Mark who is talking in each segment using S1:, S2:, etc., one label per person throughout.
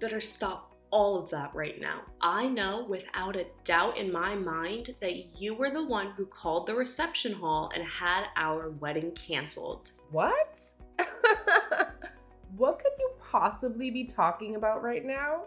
S1: Better stop all of that right now. I know without a doubt in my mind that you were the one who called the reception hall and had our wedding canceled.
S2: What? What could you possibly be talking about right now?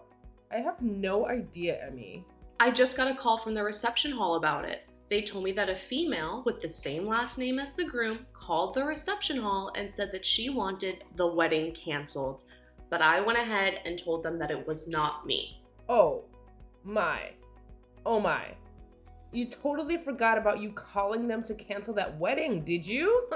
S2: I have no idea, Emmy.
S1: I just got a call from the reception hall about it. They told me that a female with the same last name as the groom called the reception hall and said that she wanted the wedding canceled. But I went ahead and told them that it was not me.
S2: Oh my. Oh my. You totally forgot about you calling them to cancel that wedding, did you?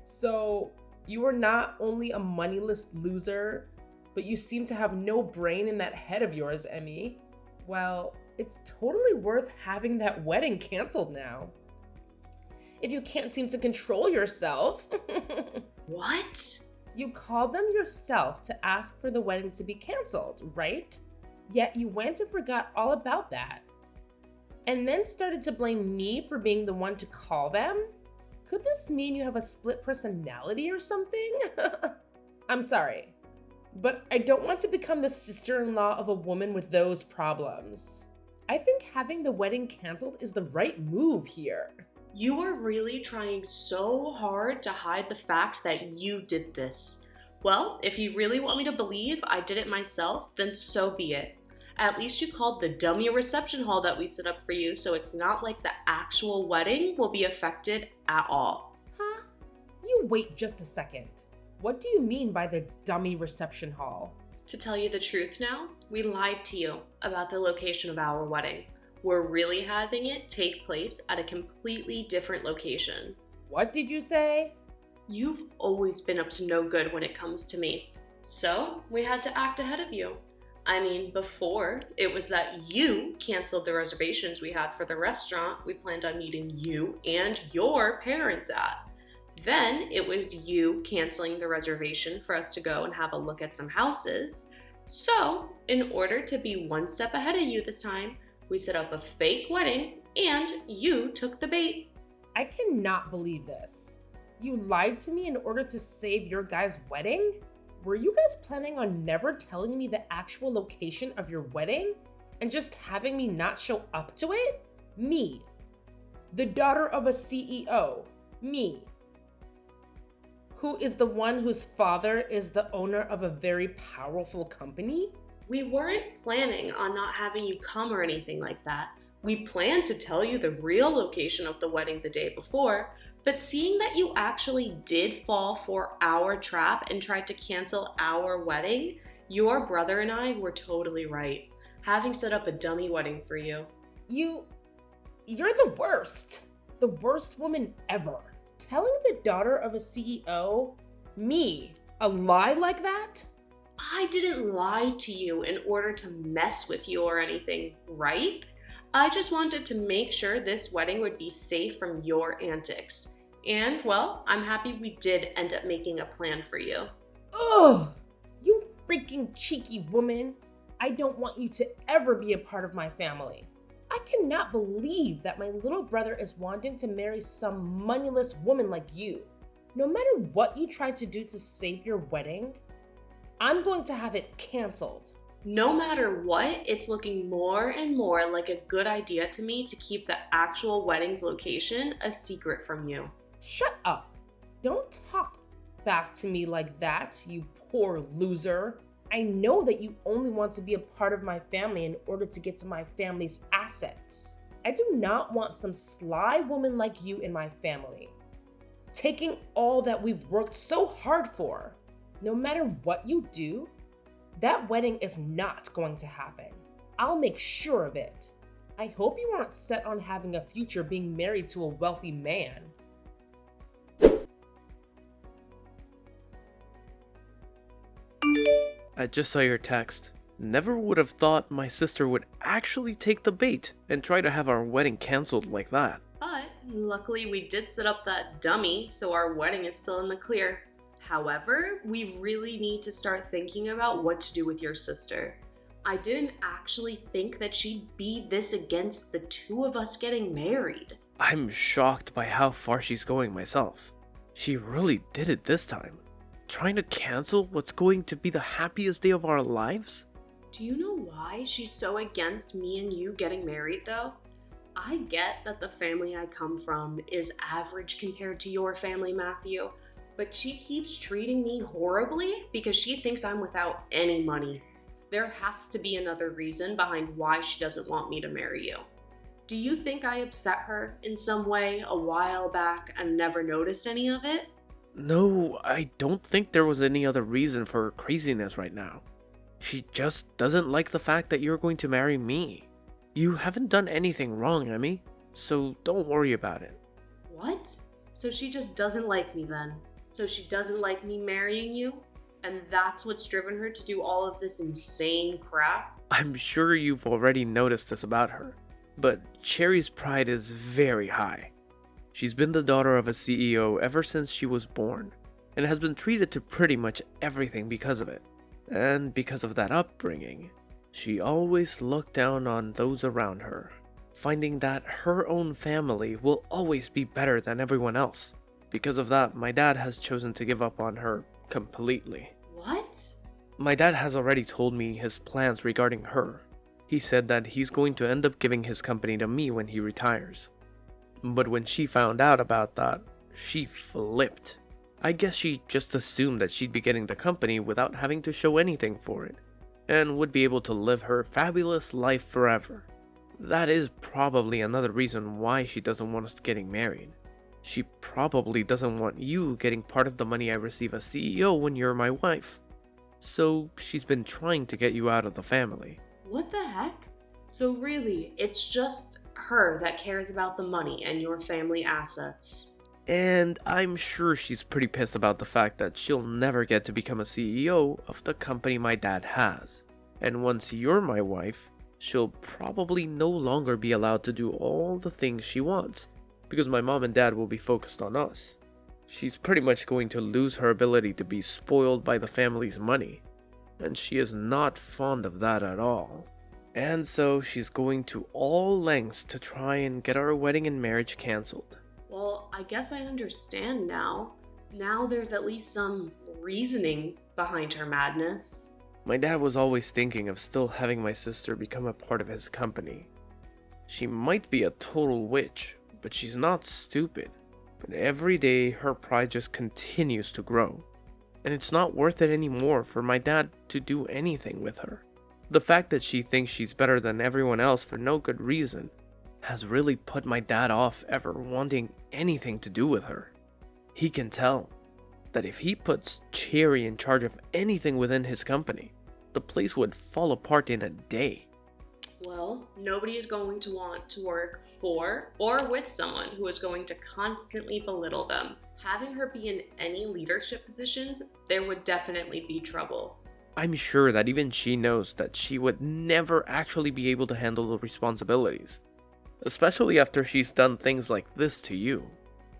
S2: So, you were not only a moneyless loser, but you seem to have no brain in that head of yours, Emmy. Well, it's totally worth having that wedding canceled now. If you can't seem to control yourself.
S1: What?
S2: You called them yourself to ask for the wedding to be canceled, right? Yet you went and forgot all about that. And then started to blame me for being the one to call them? Could this mean you have a split personality or something? I'm sorry, but I don't want to become the sister-in-law of a woman with those problems. I think having the wedding canceled is the right move here.
S1: You are really trying so hard to hide the fact that you did this. Well, if you really want me to believe I did it myself, then so be it. At least you called the dummy reception hall that we set up for you, so it's not like the actual wedding will be affected at all.
S2: Huh? You wait just a second. What do you mean by the dummy reception hall?
S1: To tell you the truth now, we lied to you about the location of our wedding. We're really having it take place at a completely different location.
S2: What did you say?
S1: You've always been up to no good when it comes to me, so we had to act ahead of you. I mean, before, it was that you canceled the reservations we had for the restaurant we planned on meeting you and your parents at. Then it was you canceling the reservation for us to go and have a look at some houses. So, in order to be one step ahead of you this time, we set up a fake wedding and you took the bait.
S2: I cannot believe this. You lied to me in order to save your guys' wedding? Were you guys planning on never telling me the actual location of your wedding and just having me not show up to it? Me, the daughter of a CEO, me, who is the one whose father is the owner of a very powerful company?
S1: We weren't planning on not having you come or anything like that. We planned to tell you the real location of the wedding the day before, but seeing that you actually did fall for our trap and tried to cancel our wedding, your brother and I were totally right, having set up a dummy wedding for you.
S2: You're the worst woman ever. Telling the daughter of a CEO, me, a lie like that?
S1: I didn't lie to you in order to mess with you or anything, right? I just wanted to make sure this wedding would be safe from your antics. And, well, I'm happy we did end up making a plan for you.
S2: Ugh! You freaking cheeky woman. I don't want you to ever be a part of my family. I cannot believe that my little brother is wanting to marry some moneyless woman like you. No matter what you tried to do to save your wedding, I'm going to have it canceled.
S1: No matter what, it's looking more and more like a good idea to me to keep the actual wedding's location a secret from you.
S2: Shut up. Don't talk back to me like that, you poor loser. I know that you only want to be a part of my family in order to get to my family's assets. I do not want some sly woman like you in my family, taking all that we've worked so hard for. No matter what you do, that wedding is not going to happen. I'll make sure of it. I hope you aren't set on having a future being married to a wealthy man.
S3: I just saw your text. Never would have thought my sister would actually take the bait and try to have our wedding canceled like that.
S1: But luckily we did set up that dummy, so our wedding is still in the clear. However, we really need to start thinking about what to do with your sister. I didn't actually think that she'd be this against the two of us getting married.
S3: I'm shocked by how far she's going myself. She really did it this time. Trying to cancel what's going to be the happiest day of our lives?
S1: Do you know why she's so against me and you getting married though? I get that the family I come from is average compared to your family, Matthew, but she keeps treating me horribly because she thinks I'm without any money. There has to be another reason behind why she doesn't want me to marry you. Do you think I upset her in some way a while back and never noticed any of it?
S3: No, I don't think there was any other reason for her craziness right now. She just doesn't like the fact that you're going to marry me. You haven't done anything wrong, Emmy, so don't worry about it.
S1: What? So she just doesn't like me then? So she doesn't like me marrying you? And that's what's driven her to do all of this insane crap?
S3: I'm sure you've already noticed this about her, but Cherry's pride is very high. She's been the daughter of a CEO ever since she was born, and has been treated to pretty much everything because of it. And because of that upbringing, she always looked down on those around her, finding that her own family will always be better than everyone else. Because of that, my dad has chosen to give up on her completely.
S1: What?
S3: My dad has already told me his plans regarding her. He said that he's going to end up giving his company to me when he retires. But when she found out about that, she flipped. I guess she just assumed that she'd be getting the company without having to show anything for it, and would be able to live her fabulous life forever. That is probably another reason why she doesn't want us getting married. She probably doesn't want you getting part of the money I receive as CEO when you're my wife. So she's been trying to get you out of the family.
S1: What the heck? So really, it's just her that cares about the money and your family assets.
S3: And I'm sure she's pretty pissed about the fact that she'll never get to become a CEO of the company my dad has. And once you're my wife, she'll probably no longer be allowed to do all the things she wants, because my mom and dad will be focused on us. She's pretty much going to lose her ability to be spoiled by the family's money, and she is not fond of that at all. And so she's going to all lengths to try and get our wedding and marriage cancelled.
S1: Well, I guess I understand now. Now there's at least some reasoning behind her madness.
S3: My dad was always thinking of still having my sister become a part of his company. She might be a total witch, but she's not stupid. But every day her pride just continues to grow. And it's not worth it anymore for my dad to do anything with her. The fact that she thinks she's better than everyone else for no good reason has really put my dad off ever wanting anything to do with her. He can tell that if he puts Cherry in charge of anything within his company, the place would fall apart in a day.
S1: Well, nobody is going to want to work for or with someone who is going to constantly belittle them. Having her be in any leadership positions, there would definitely be trouble.
S3: I'm sure that even she knows that she would never actually be able to handle the responsibilities, especially after she's done things like this to you.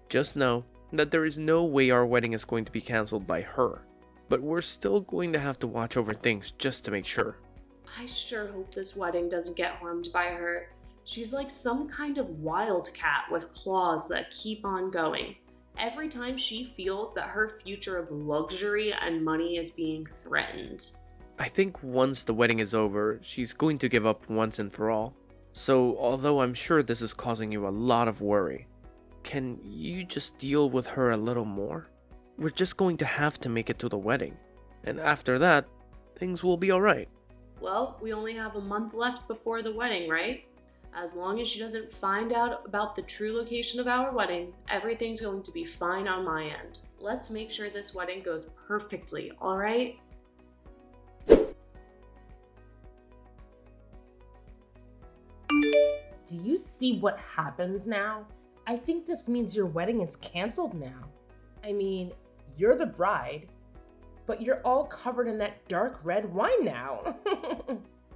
S3: Just know that there is no way our wedding is going to be cancelled by her, but we're still going to have to watch over things just to make sure.
S1: I sure hope this wedding doesn't get harmed by her. She's like some kind of wildcat with claws that keep on going. Every time she feels that her future of luxury and money is being threatened.
S3: I think once the wedding is over, she's going to give up once and for all. So, although I'm sure this is causing you a lot of worry, can you just deal with her a little more? We're just going to have to make it to the wedding, and after that, things will be alright.
S1: Well, we only have a month left before the wedding, right? As long as she doesn't find out about the true location of our wedding, everything's going to be fine on my end. Let's make sure this wedding goes perfectly, alright?
S2: Do you see what happens now? I think this means your wedding is canceled now. I mean, you're the bride, but you're all covered in that dark red wine now.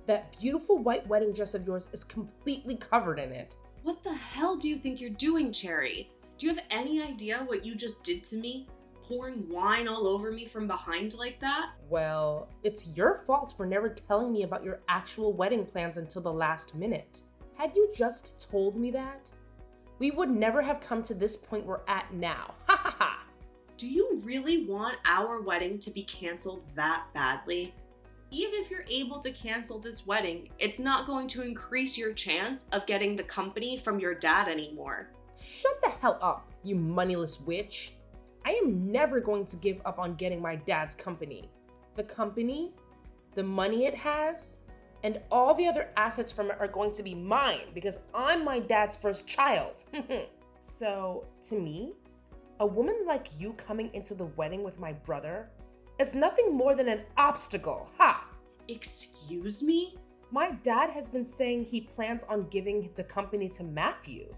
S2: That beautiful white wedding dress of yours is completely covered in it.
S1: What the hell do you think you're doing, Cherry? Do you have any idea what you just did to me? Pouring wine all over me from behind like that?
S2: Well, it's your fault for never telling me about your actual wedding plans until the last minute. Had you just told me that, we would never have come to this point we're at now. Ha ha ha!
S1: Do you really want our wedding to be canceled that badly? Even if you're able to cancel this wedding, it's not going to increase your chance of getting the company from your dad anymore.
S2: Shut the hell up, you moneyless witch. I am never going to give up on getting my dad's company. The company, the money it has, and all the other assets from it are going to be mine because I'm my dad's first child. So, to me, a woman like you coming into the wedding with my brother is nothing more than an obstacle. Ha!
S1: Excuse me?
S2: My dad has been saying he plans on giving the company to Matthew.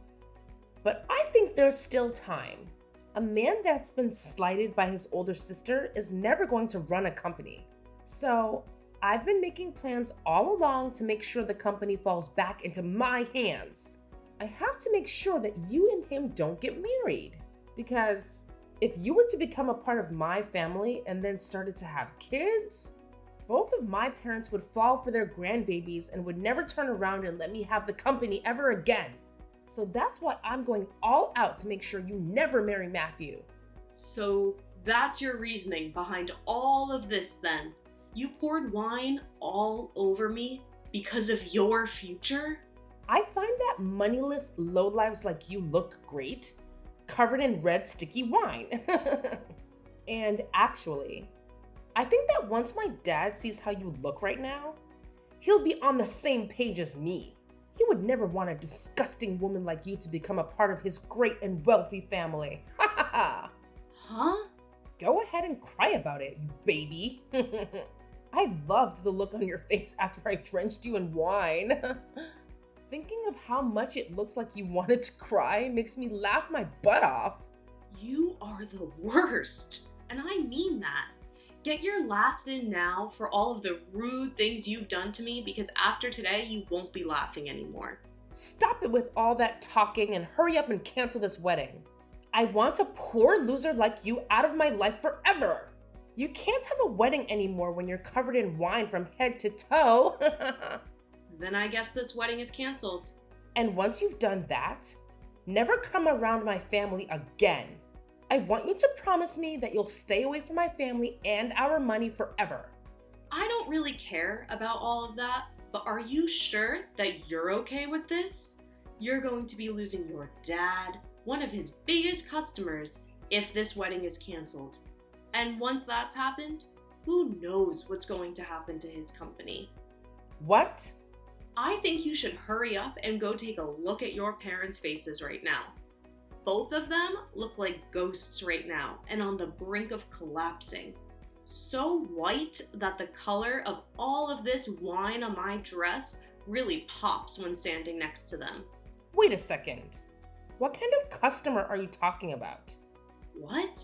S2: But I think there's still time. A man that's been slighted by his older sister is never going to run a company. So, I've been making plans all along to make sure the company falls back into my hands. I have to make sure that you and him don't get married. Because if you were to become a part of my family and then started to have kids, both of my parents would fall for their grandbabies and would never turn around and let me have the company ever again. So that's why I'm going all out to make sure you never marry Matthew.
S1: So that's your reasoning behind all of this then? You poured wine all over me because of your future?
S2: I find that moneyless lowlives like you look great, covered in red sticky wine. And actually, I think that once my dad sees how you look right now, he'll be on the same page as me. He would never want a disgusting woman like you to become a part of his great and wealthy family. Ha ha ha!
S1: Huh?
S2: Go ahead and cry about it, you baby. I loved the look on your face after I drenched you in wine. Thinking of how much it looks like you wanted to cry makes me laugh my butt off.
S1: You are the worst, and I mean that. Get your laughs in now for all of the rude things you've done to me, because after today, you won't be laughing anymore.
S2: Stop it with all that talking and hurry up and cancel this wedding. I want a poor loser like you out of my life forever. You can't have a wedding anymore when you're covered in wine from head to toe.
S1: Then I guess this wedding is canceled.
S2: And once you've done that, never come around my family again. I want you to promise me that you'll stay away from my family and our money forever.
S1: I don't really care about all of that, but are you sure that you're okay with this? You're going to be losing your dad, one of his biggest customers, if this wedding is canceled. And once that's happened, who knows what's going to happen to his company?
S2: What?
S1: I think you should hurry up and go take a look at your parents' faces right now. Both of them look like ghosts right now and on the brink of collapsing. So white that the color of all of this wine on my dress really pops when standing next to them.
S2: Wait a second. What kind of customer are you talking about?
S1: What?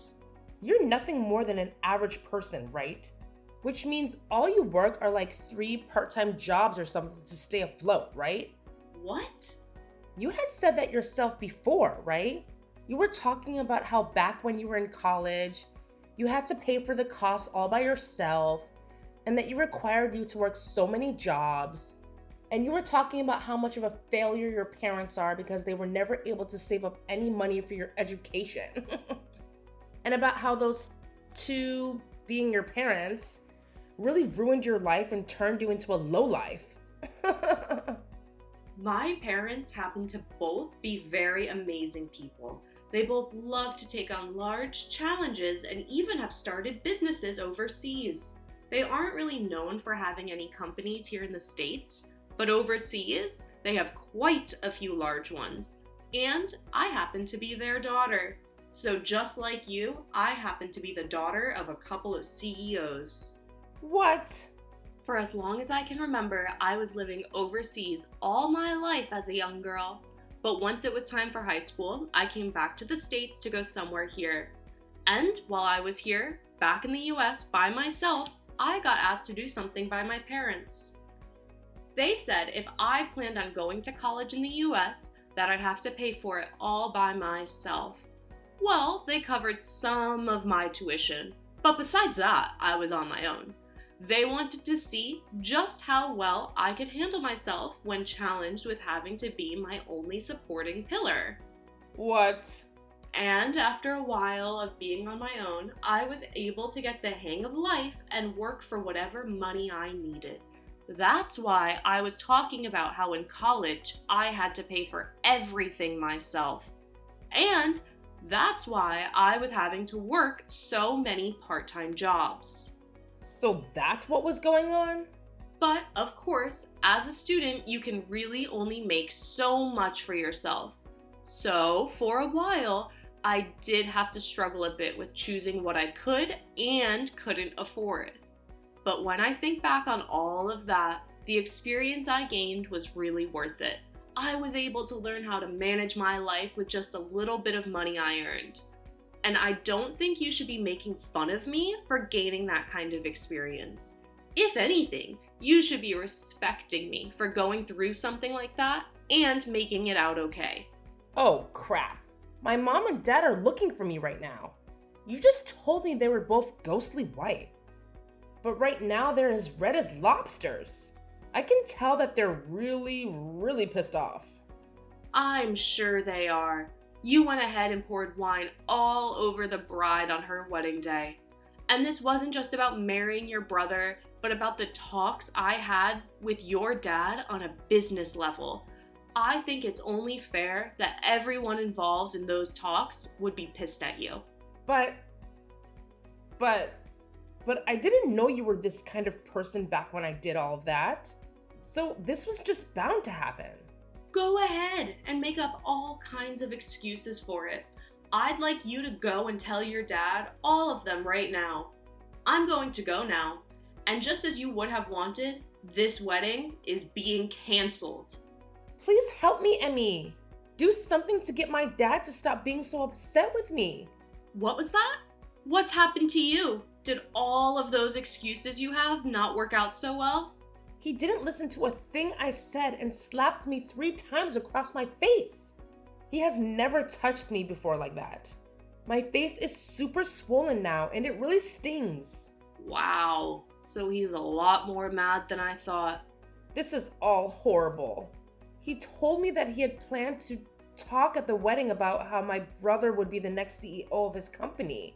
S2: You're nothing more than an average person, right? Which means all you work are like 3 part-time jobs or something to stay afloat, right?
S1: What?
S2: You had said that yourself before, right? You were talking about how back when you were in college, you had to pay for the costs all by yourself, and that you required you to work so many jobs. And you were talking about how much of a failure your parents are because they were never able to save up any money for your education. And about how those 2 being your parents really ruined your life and turned you into a lowlife.
S1: My parents happen to both be very amazing people. They both love to take on large challenges and even have started businesses overseas. They aren't really known for having any companies here in the States, but overseas, they have quite a few large ones. And I happen to be their daughter. So just like you, I happen to be the daughter of a couple of CEOs.
S2: What?
S1: For as long as I can remember, I was living overseas all my life as a young girl. But once it was time for high school, I came back to the States to go somewhere here. And while I was here, back in the US by myself, I got asked to do something by my parents. They said if I planned on going to college in the US, that I'd have to pay for it all by myself. Well, they covered some of my tuition, but besides that, I was on my own. They wanted to see just how well I could handle myself when challenged with having to be my only supporting pillar.
S2: What?
S1: And after a while of being on my own, I was able to get the hang of life and work for whatever money I needed. That's why I was talking about how in college I had to pay for everything myself. And that's why I was having to work so many part-time jobs.
S2: So that's what was going on?
S1: But of course, as a student, you can really only make so much for yourself. So for a while, I did have to struggle a bit with choosing what I could and couldn't afford. But when I think back on all of that, the experience I gained was really worth it. I was able to learn how to manage my life with just a little bit of money I earned. And I don't think you should be making fun of me for gaining that kind of experience. If anything, you should be respecting me for going through something like that and making it out okay.
S2: Oh, crap. My mom and dad are looking for me right now. You just told me they were both ghostly white. But right now they're as red as lobsters. I can tell that they're really pissed off.
S1: I'm sure they are. You went ahead and poured wine all over the bride on her wedding day. And this wasn't just about marrying your brother, but about the talks I had with your dad on a business level. I think it's only fair that everyone involved in those talks would be pissed at you.
S2: But I didn't know you were this kind of person back when I did all of that. So this was just bound to happen.
S1: Go ahead and make up all kinds of excuses for it. I'd like you to go and tell your dad all of them right now. I'm going to go now. And just as you would have wanted, this wedding is being canceled.
S2: Please help me, Emmy. Do something to get my dad to stop being so upset with me.
S1: What was that? What's happened to you? Did all of those excuses you have not work out so well?
S2: He didn't listen to a thing I said and slapped me 3 times across my face. He has never touched me before like that. My face is super swollen now and it really stings.
S1: Wow, so he's a lot more mad than I thought.
S2: This is all horrible. He told me that he had planned to talk at the wedding about how my brother would be the next CEO of his company.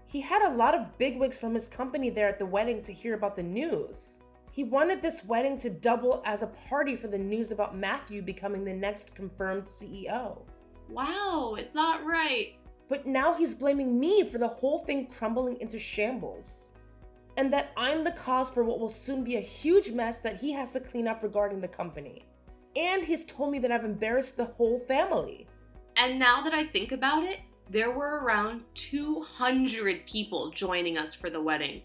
S2: He had a lot of bigwigs from his company there at the wedding to hear about the news. He wanted this wedding to double as a party for the news about Matthew becoming the next confirmed CEO.
S1: Wow, it's not right.
S2: But now he's blaming me for the whole thing crumbling into shambles. And that I'm the cause for what will soon be a huge mess that he has to clean up regarding the company. And he's told me that I've embarrassed the whole family.
S1: And now that I think about it, there were around 200 people joining us for the wedding.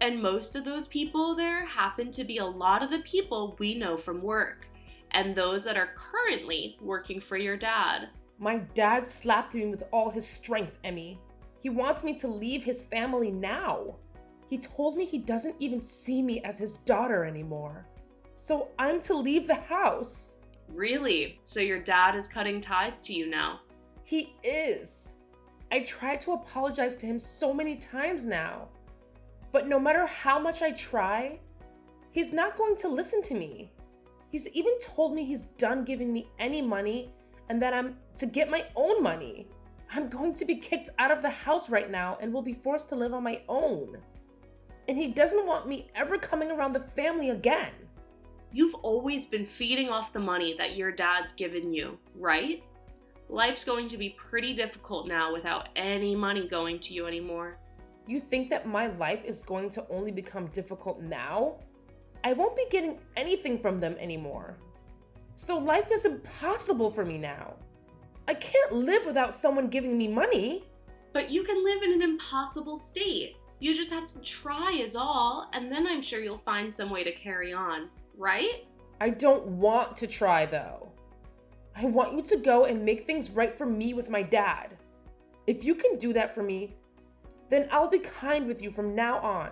S1: And most of those people there happen to be a lot of the people we know from work, and those that are currently working for your dad.
S2: My dad slapped me with all his strength, Emmy. He wants me to leave his family now. He told me he doesn't even see me as his daughter anymore. So I'm to leave the house.
S1: Really? So your dad is cutting ties to you now?
S2: He is. I tried to apologize to him so many times now. But no matter how much I try, he's not going to listen to me. He's even told me he's done giving me any money and that I'm to get my own money. I'm going to be kicked out of the house right now and will be forced to live on my own. And he doesn't want me ever coming around the family again.
S1: You've always been feeding off the money that your dad's given you, right? Life's going to be pretty difficult now without any money going to you anymore.
S2: You think that my life is going to only become difficult now? I won't be getting anything from them anymore. So life is impossible for me now. I can't live without someone giving me money.
S1: But you can live in an impossible state. You just have to try is all, and then I'm sure you'll find some way to carry on, right?
S2: I don't want to try though. I want you to go and make things right for me with my dad. If you can do that for me, then I'll be kind with you from now on.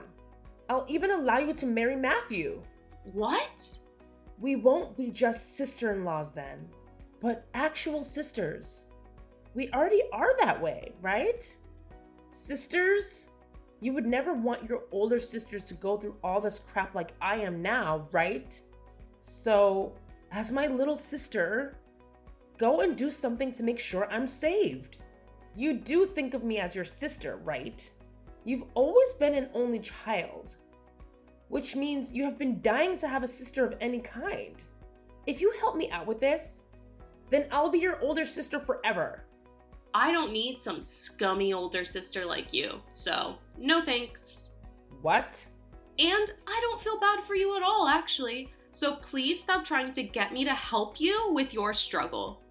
S2: I'll even allow you to marry Matthew.
S1: What?
S2: We won't be just sister-in-laws then, but actual sisters. We already are that way, right? Sisters? You would never want your older sisters to go through all this crap like I am now, right? So, as my little sister, go and do something to make sure I'm saved. You do think of me as your sister, right? You've always been an only child, which means you have been dying to have a sister of any kind. If you help me out with this, then I'll be your older sister forever.
S1: I don't need some scummy older sister like you, so no thanks.
S2: What?
S1: And I don't feel bad for you at all, actually. So please stop trying to get me to help you with your struggle.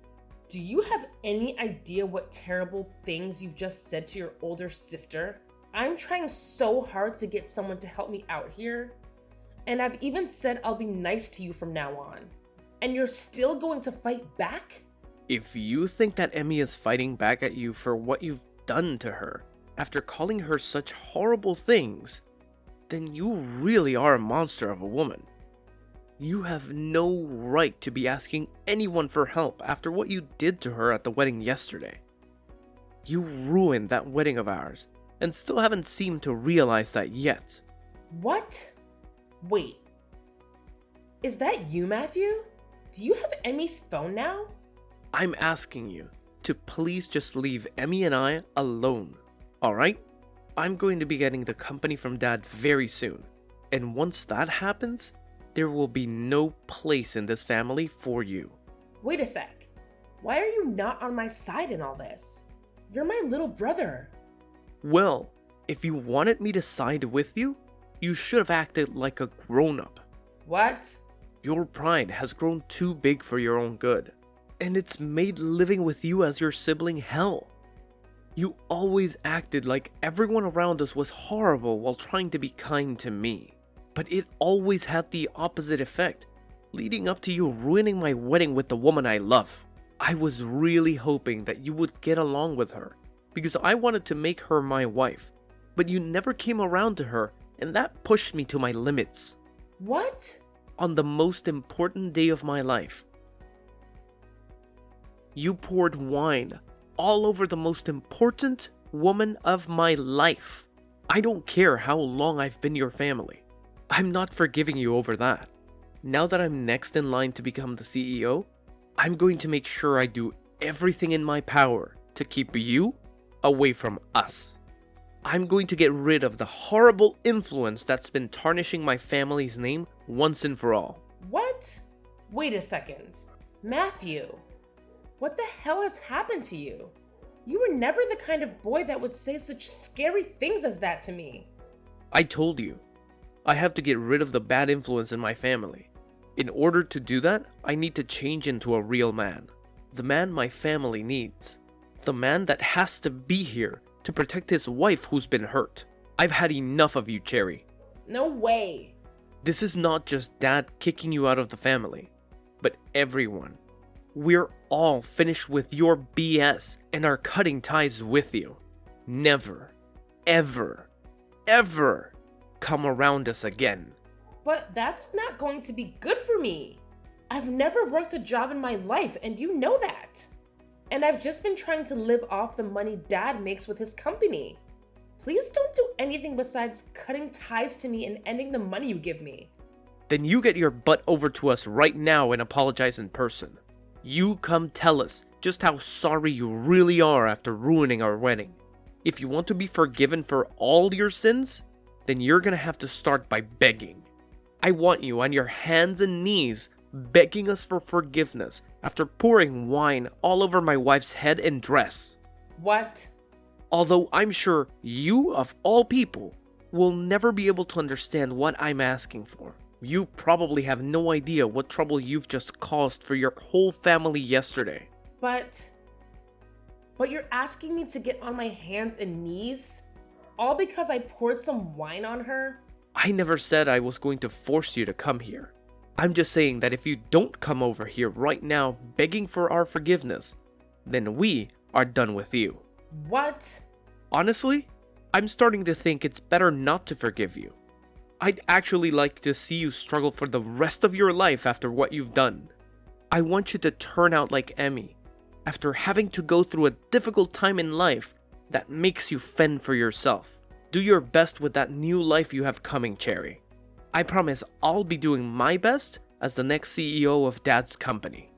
S2: Do you have any idea what terrible things you've just said to your older sister? I'm trying so hard to get someone to help me out here. And I've even said I'll be nice to you from now on. And you're still going to fight back?
S3: If you think that Emmy is fighting back at you for what you've done to her, after calling her such horrible things, then you really are a monster of a woman. You have no right to be asking anyone for help after what you did to her at the wedding yesterday. You ruined that wedding of ours, and still haven't seemed to realize that yet.
S2: What? Wait. Is that you, Matthew? Do you have Emmy's phone now?
S3: I'm asking you to please just leave Emmy and I alone, alright? I'm going to be getting the company from Dad very soon, and once that happens, there will be no place in this family for you.
S2: Wait a sec. Why are you not on my side in all this? You're my little brother.
S3: Well, if you wanted me to side with you, you should have acted like a grown-up.
S2: What?
S3: Your pride has grown too big for your own good, and it's made living with you as your sibling hell. You always acted like everyone around us was horrible while trying to be kind to me, but it always had the opposite effect, leading up to you ruining my wedding with the woman I love. I was really hoping that you would get along with her, because I wanted to make her my wife, but you never came around to her, and that pushed me to my limits.
S2: What?
S3: On the most important day of my life, you poured wine all over the most important woman of my life. I don't care how long I've been your family. I'm not forgiving you over that. Now that I'm next in line to become the CEO, I'm going to make sure I do everything in my power to keep you away from us. I'm going to get rid of the horrible influence that's been tarnishing my family's name once and for all.
S2: What? Wait a second. Matthew, what the hell has happened to you? You were never the kind of boy that would say such scary things as that to me.
S3: I told you, I have to get rid of the bad influence in my family. In order to do that, I need to change into a real man. The man my family needs. The man that has to be here to protect his wife who's been hurt. I've had enough of you, Cherry.
S2: No way.
S3: This is not just Dad kicking you out of the family, but everyone. We're all finished with your BS and are cutting ties with you. Never, ever, ever come around us again.
S2: But that's not going to be good for me. I've never worked a job in my life, and you know that. And I've just been trying to live off the money Dad makes with his company. Please don't do anything besides cutting ties to me and ending the money you give me.
S3: Then you get your butt over to us right now and apologize in person. You come tell us just how sorry you really are after ruining our wedding. If you want to be forgiven for all your sins, then you're gonna have to start by begging. I want you on your hands and knees begging us for forgiveness after pouring wine all over my wife's head and dress.
S2: What?
S3: Although I'm sure you, of all people, will never be able to understand what I'm asking for. You probably have no idea what trouble you've just caused for your whole family yesterday.
S2: But you're asking me to get on my hands and knees? All because I poured some wine on her?
S3: I never said I was going to force you to come here. I'm just saying that if you don't come over here right now begging for our forgiveness, then we are done with you.
S2: What?
S3: Honestly, I'm starting to think it's better not to forgive you. I'd actually like to see you struggle for the rest of your life after what you've done. I want you to turn out like Emmy, after having to go through a difficult time in life that makes you fend for yourself. Do your best with that new life you have coming, Cherry. I promise I'll be doing my best as the next CEO of Dad's company.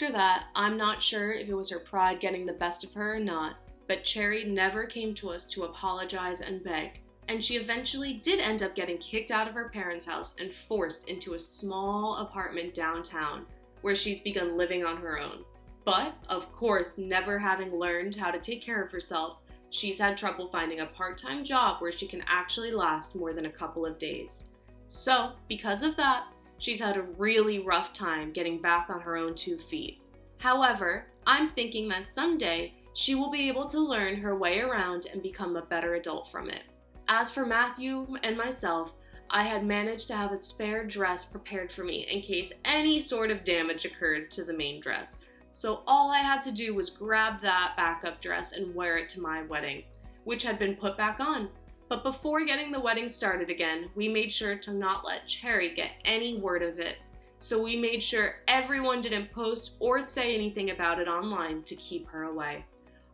S1: After that, I'm not sure if it was her pride getting the best of her or not, but Cherry never came to us to apologize and beg, and she eventually did end up getting kicked out of her parents' house and forced into a small apartment downtown, where she's begun living on her own. But, of course, never having learned how to take care of herself, she's had trouble finding a part-time job where she can actually last more than a couple of days. So, because of that, she's had a really rough time getting back on her own 2 feet. However, I'm thinking that someday she will be able to learn her way around and become a better adult from it. As for Matthew and myself, I had managed to have a spare dress prepared for me in case any sort of damage occurred to the main dress. So all I had to do was grab that backup dress and wear it to my wedding, which had been put back on. But before getting the wedding started again, we made sure to not let Cherry get any word of it. So we made sure everyone didn't post or say anything about it online to keep her away.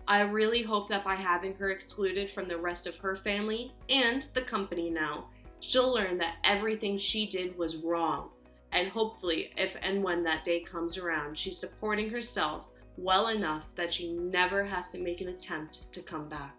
S1: I really hope that by having her excluded from the rest of her family and the company now, she'll learn that everything she did was wrong. And hopefully, if and when that day comes around, she's supporting herself well enough that she never has to make an attempt to come back.